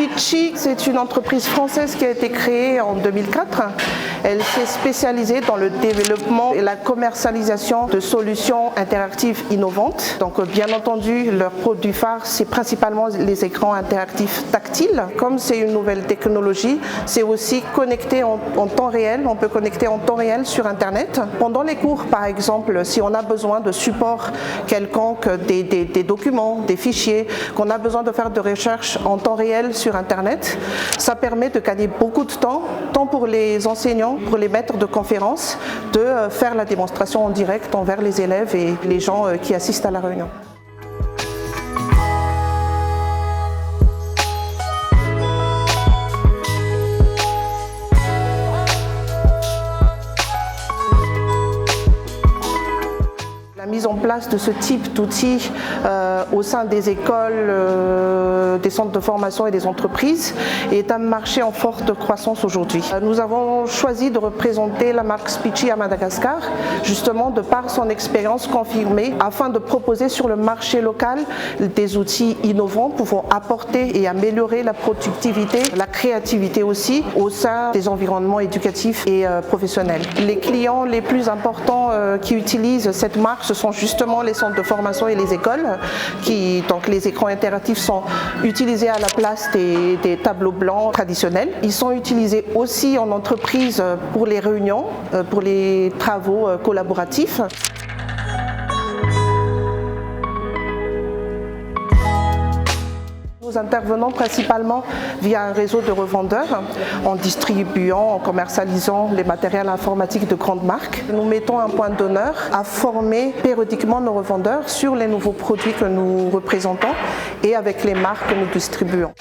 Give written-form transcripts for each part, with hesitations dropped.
Speechy, c'est une entreprise française qui a été créée en 2004. Elle s'est spécialisée dans le développement et la commercialisation de solutions interactives innovantes. Donc bien entendu, leur produit phare, c'est principalement les écrans interactifs tactiles. Comme c'est une nouvelle technologie, c'est aussi connecté en temps réel. On peut connecter en temps réel sur Internet. Pendant les cours, par exemple, si on a besoin de support quelconque, des documents, des fichiers, qu'on a besoin de faire de recherche en temps réel sur Internet, ça permet de gagner beaucoup de temps, tant pour les enseignants, pour les maîtres de conférences, de faire la démonstration en direct envers les élèves et les gens qui assistent à la réunion. La mise en place de ce type d'outils au sein des écoles, des centres de formation et des entreprises est un marché en forte croissance aujourd'hui. Nous avons choisi de représenter la marque Speechy à Madagascar, justement de par son expérience confirmée, afin de proposer sur le marché local des outils innovants pouvant apporter et améliorer la productivité, la créativité aussi au sein des environnements éducatifs et professionnels. Les clients les plus importants qui utilisent cette marque, ce sont justement les centres de formation et les écoles. Donc les écrans interactifs sont utilisés à la place des tableaux blancs traditionnels. Ils sont utilisés aussi en entreprise pour les réunions, pour les travaux collaboratifs. Nous intervenons principalement via un réseau de revendeurs en distribuant, en commercialisant les matériels informatiques de grandes marques. Nous mettons un point d'honneur à former périodiquement nos revendeurs sur les nouveaux produits que nous représentons et avec les marques que nous distribuons.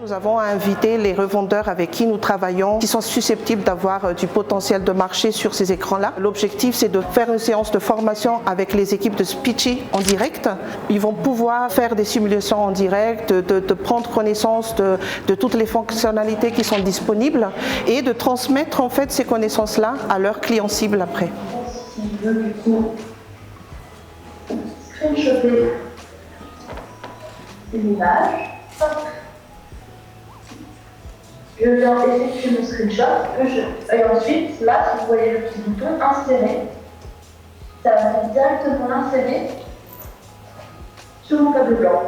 Nous avons invité les revendeurs avec qui nous travaillons, qui sont susceptibles d'avoir du potentiel de marché sur ces écrans-là. L'objectif, c'est de faire une séance de formation avec les équipes de Speechy en direct. Ils vont pouvoir faire des simulations en direct, de prendre connaissance de toutes les fonctionnalités qui sont disponibles et de transmettre en fait ces connaissances-là à leurs clients cibles après. Si veut du coup screenshotter ces images, hop. Je viens effectuer mon screenshot et ensuite, là, si vous voyez le petit bouton insérer, ça va me directement l'insérer sur mon tableau blanc.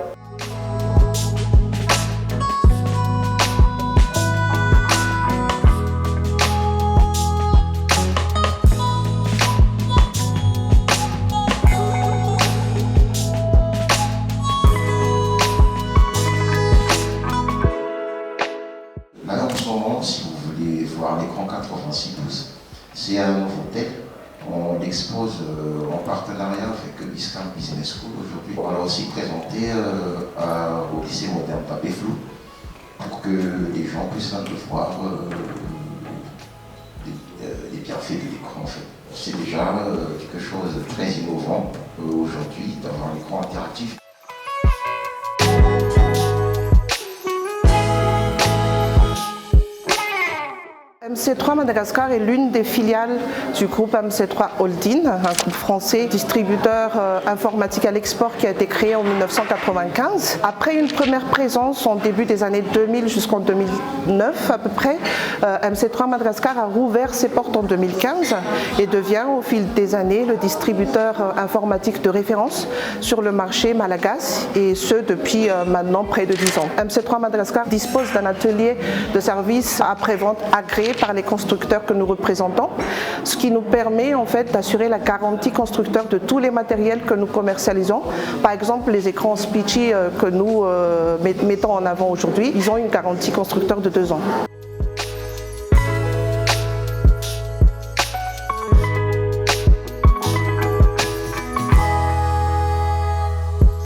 Là, en ce moment, si vous voulez voir l'écran 86 pouces, c'est un nouveau tel. On l'expose en partenariat avec Iskam Business School aujourd'hui. On l'a aussi présenté au lycée moderne Tapé-Flou pour que les gens puissent un peu voir les bienfaits de l'écran. En fait. C'est déjà quelque chose de très innovant aujourd'hui d'avoir un écran interactif. MC3 Madagascar est l'une des filiales du groupe MC3 Holding, un groupe français distributeur informatique à l'export qui a été créé en 1995. Après une première présence en début des années 2000 jusqu'en 2009 à peu près, MC3 Madagascar a rouvert ses portes en 2015 et devient au fil des années le distributeur informatique de référence sur le marché malagasy et ce depuis maintenant près de 10 ans. MC3 Madagascar dispose d'un atelier de services après-vente agréé par les constructeurs que nous représentons, ce qui nous permet en fait d'assurer la garantie constructeur de tous les matériels que nous commercialisons. Par exemple, les écrans Speechy que nous mettons en avant aujourd'hui, ils ont une garantie constructeur de 2 ans.